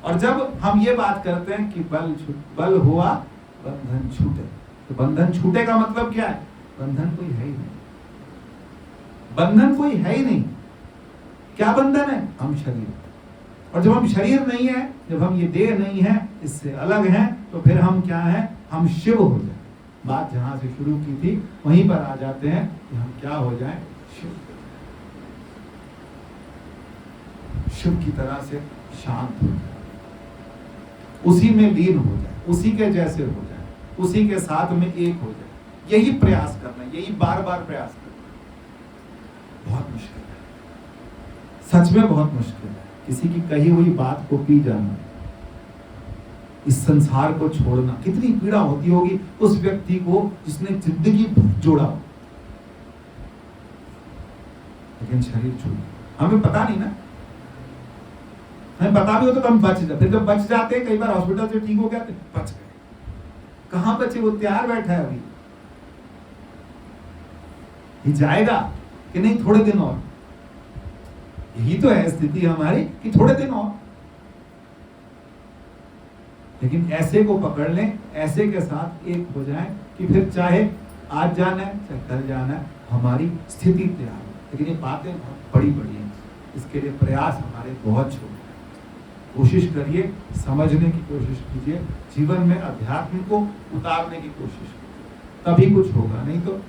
और जब हम ये बात करते हैं कि बल हुआ बंधन छूटे, तो बंधन छूटे का मतलब क्या है? बंधन कोई है ही नहीं, बंधन कोई है ही नहीं। क्या बंधन है? हम शरीर। और जब हम शरीर नहीं है, जब हम ये देह नहीं है, इससे अलग हैं, तो फिर हम क्या हैं? हम शिव हो जाए। बात जहां से शुरू की थी वहीं पर आ जाते हैं कि हम क्या हो जाएं? शिव। शिव की तरह से शांत हो जाए, उसी में लीन हो जाए, उसी के जैसे हो जाए, उसी के साथ में एक हो जाए। यही प्रयास करना, यही बार बार प्रयास करना। बहुत मुश्किल है, सच में बहुत मुश्किल है। किसी की कही हुई बात को पी जाना, इस संसार को छोड़ना, कितनी पीड़ा होती होगी उस व्यक्ति को जिसने जिंदगी जोड़ा, लेकिन शरीर छोड़। हमें पता नहीं ना, हमें पता भी हो तो हम बच जाते। जब बच जाते हैं, कई बार हॉस्पिटल से ठीक हो गया तो बच गए। कहां बचे? वो तैयार बैठा है अभी, ये जाएगा कि नहीं थोड़े दिन और। यही तो है स्थिति हमारी कि थोड़े दिन और। लेकिन ऐसे को पकड़ लें, ऐसे के साथ एक हो जाएं कि फिर चाहे आज जाना है चाहे कल जाना है, हमारी स्थिति तैयार हो। लेकिन ये बातें बहुत बड़ी बड़ी हैं, इसके लिए प्रयास हमारे बहुत छोटे हैं। कोशिश करिए, समझने की कोशिश कीजिए, जीवन में अध्यात्म को उतारने की कोशिश कीजिए, तभी कुछ होगा। नहीं तो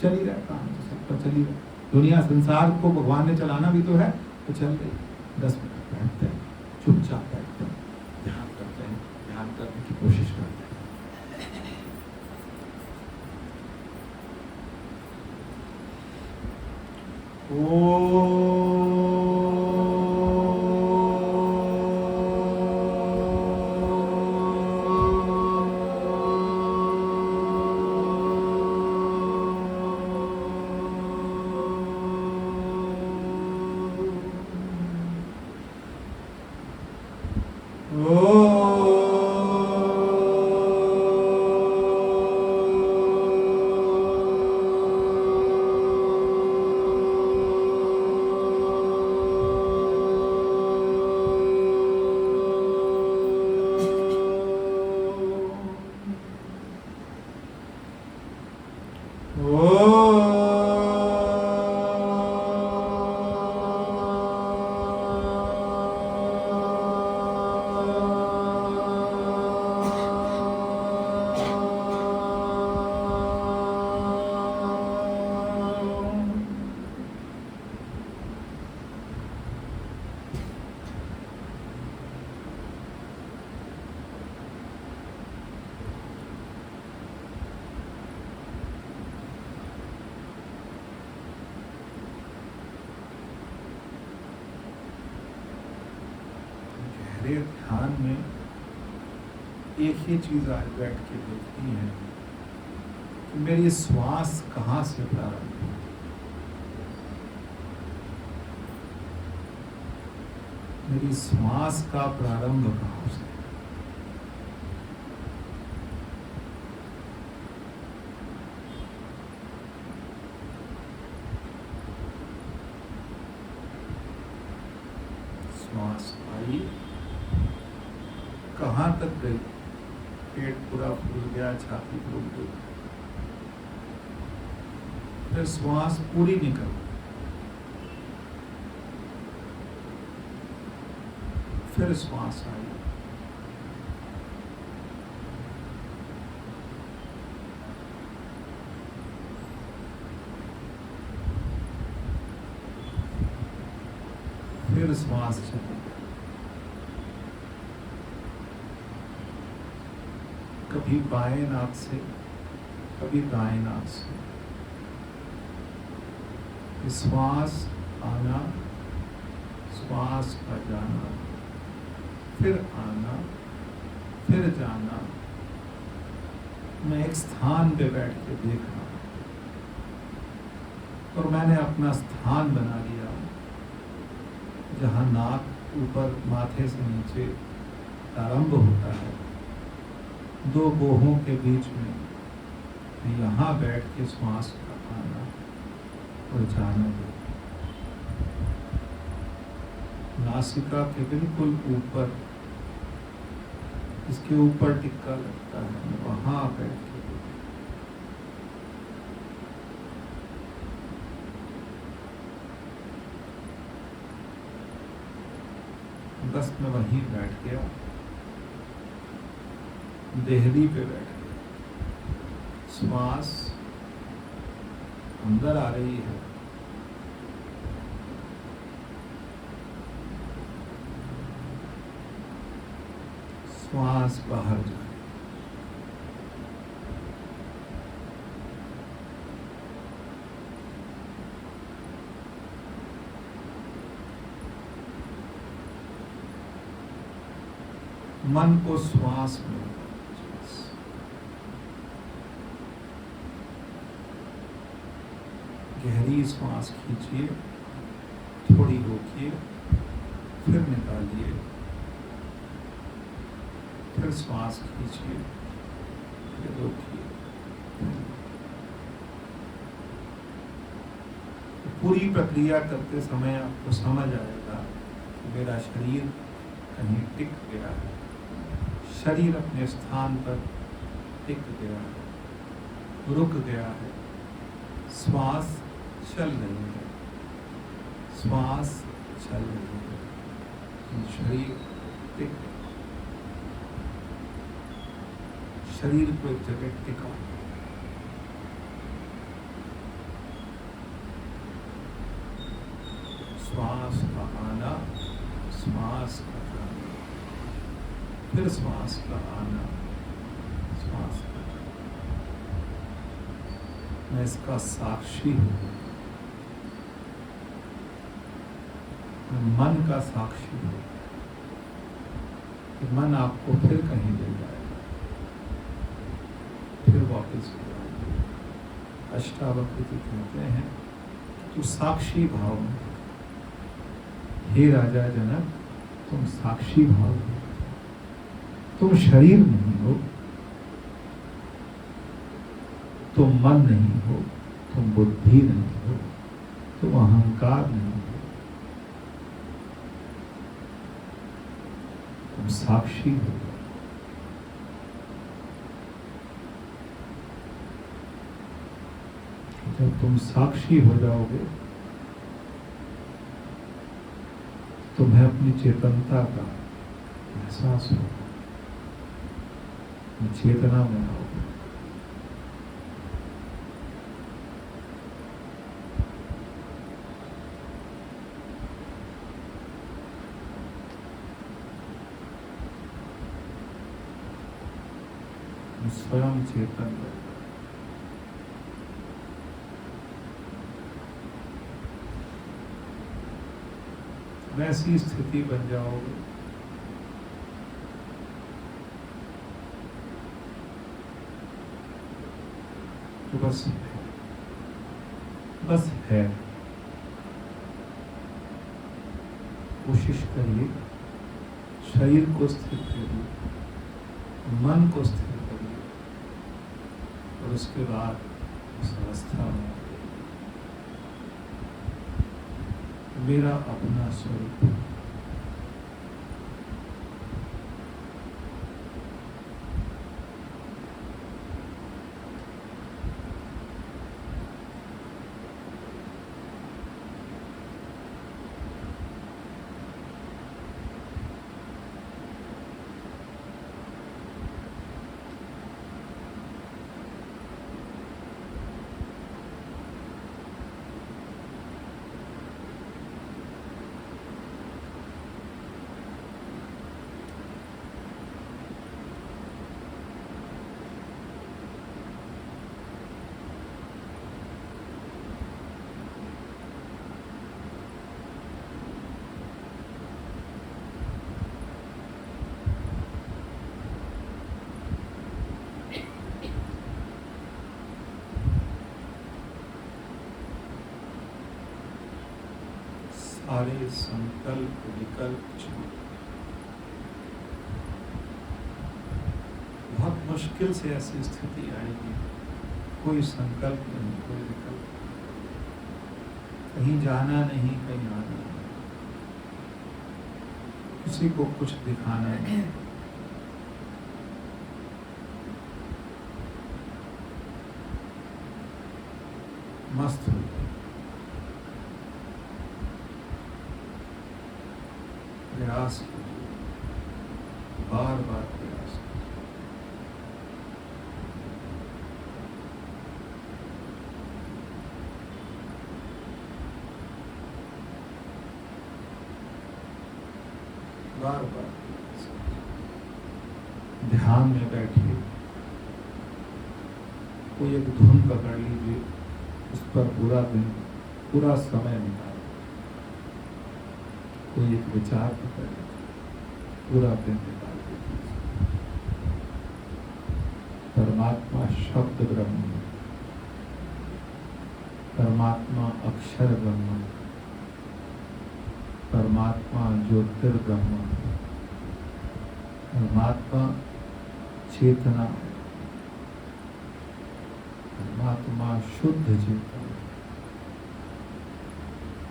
चल ही रहा काम, तो सब पर चल ही रहा। दुनिया संसार को भगवान ने चलाना भी तो है, तो चल रही। 10 मिनट बैठते हैं, चुपचाप बैठते हैं, ध्यान करते हैं, ध्यान करने की कोशिश करते हैं। हमारे ध्यान में एक ही चीज आज बैठ के देखनी है कि मेरी श्वास कहाँ से प्रारंभ हुई। मेरी श्वास का प्रारंभ कहाँ से? श्वास आई, कहाँ तक गई? पेट पूरा फूल गया, छाती फूल गई, फिर श्वास पूरी निकल, फिर श्वास आई, फिर श्वास चली, कभी बाएं नाक से, कभी दाएं नाक से। श्वास आना, श्वास का जाना, फिर आना, फिर जाना। मैं एक स्थान पे बैठ के देख रहा हूं और मैंने अपना स्थान बना लिया जहां नाक ऊपर माथे से नीचे आरंभ होता है, दो बोहों के बीच में यहाँ बैठ के श्वास का आना और जाना दे। नासिका के बिल्कुल ऊपर, इसके ऊपर टिक्का लगता है, वहां बैठ के बस मैं वहीं बैठ गया, देहली पे बैठ गया। श्वास अंदर आ रही है, श्वास बाहर जा रही है। मन को श्वास में, गहरी श्वास खींचिए, थोड़ी रोकिए, फिर निकालिए, फिर श्वास खींचिए, फिर रोकिए। पूरी प्रक्रिया करते समय आपको समझ आएगा कि मेरा शरीर कहीं टिक गया है, शरीर अपने स्थान पर टिक गया है, रुक गया है, श्वास चल रही है, श्वास चल रही है, शरीर टिक गया, शरीर को एक जगह टिका। श्वास का आना, श्वास का जाना, फिर श्वास का आना, श्वास का जाना। मैं इसका साक्षी हूँ, मन का साक्षी हूँ कि मन आपको फिर कहीं ले जाएगा, फिर वापस हो जाएगा। अष्टावक्र जी कहते हैं तू साक्षी भाव में, हे राजा जनक तुम साक्षी भाव में, तुम शरीर नहीं हो, तुम मन नहीं हो, तुम बुद्धि नहीं हो, तुम अहंकार नहीं हो, तुम साक्षी हो। जब तुम साक्षी हो जाओगे तुम्हें अपनी चेतनता का एहसास होगा, चेतना में आओगे। स्वयं चेतन हो, वैसी स्थिति बन जाओगे तो बस है। कोशिश करिए, शरीर को स्थिर करिए, मन को स्थिर करिए, और उसके बाद उस अवस्था में मेरा अपना स्वरूप, सारे संकल्प विकल्प छोड़, बहुत मुश्किल से ऐसी स्थिति आएगी, कोई संकल्प नहीं, कोई विकल्प, कहीं जाना नहीं, कहीं आना नहीं, किसी को कुछ दिखाना नहीं, मस्त हो गए। प्रयास कीजिए, बार बार प्रयास कीजिए। बार बार प्रयास कीजिए। ध्यान में बैठिए, कोई एक धुन पकड़ लीजिए, उस पर पूरा दिन, पूरा समय निकालिए। कोई एक विचार पकड़, पूरा दिन निकाल दीजिए। परमात्मा शब्द ब्रह्म, परमात्मा अक्षर ब्रह्म, परमात्मा ज्योतिर्ब्रह्म, परमात्मा चेतना, परमात्मा शुद्ध चेतना,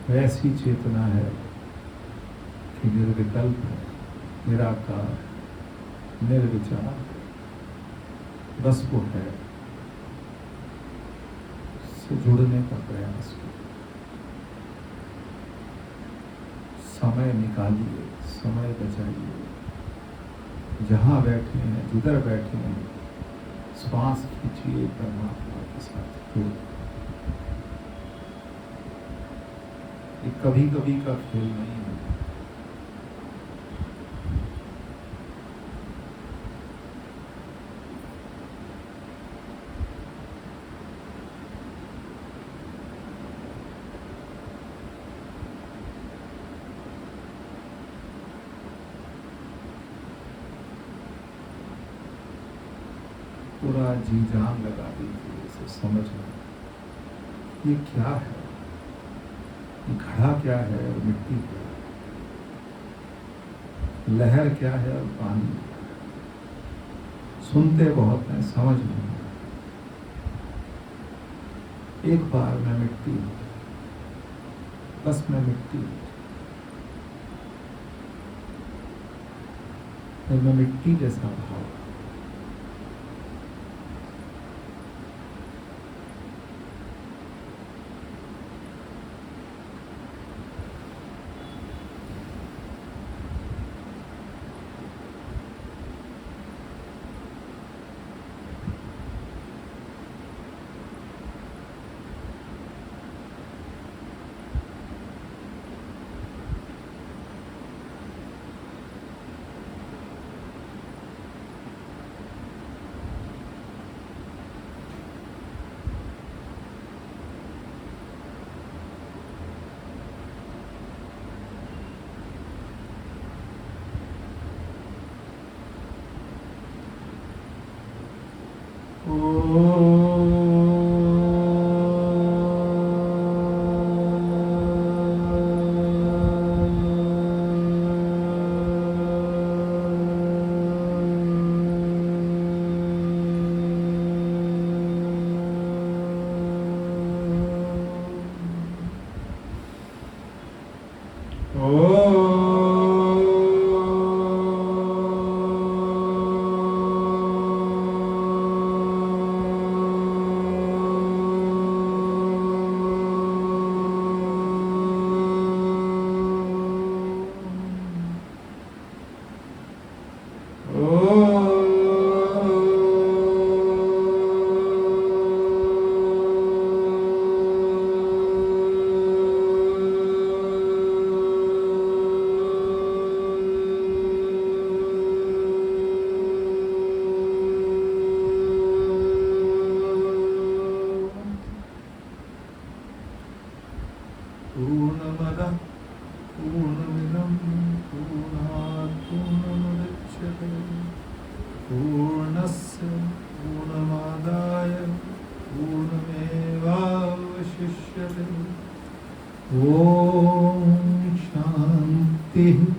वैसी चेतना है कि निर्विकल्प है, निराकार, निर्विचार, बस वो है। से जुड़ने का प्रयास करिए, समय निकालिए, समय बचाइए। जहाँ बैठे हैं, जिधर बैठे हैं, श्वास खींचिए, परमात्मा के साथ जुड़िए। ये कभी कभी का खेल नहीं है। पूरा जी जान लगा दीजिए, इसे समझना ये क्या है, ये घड़ा क्या है और मिट्टी क्या है, लहर क्या है और पानी क्या है। सुनते बहुत हैं, समझ नहीं। एक बार मैं मिट्टी हूं, बस मैं मिट्टी हूं, फिर मैं मिट्टी जैसा भाव। Oh ओम शांति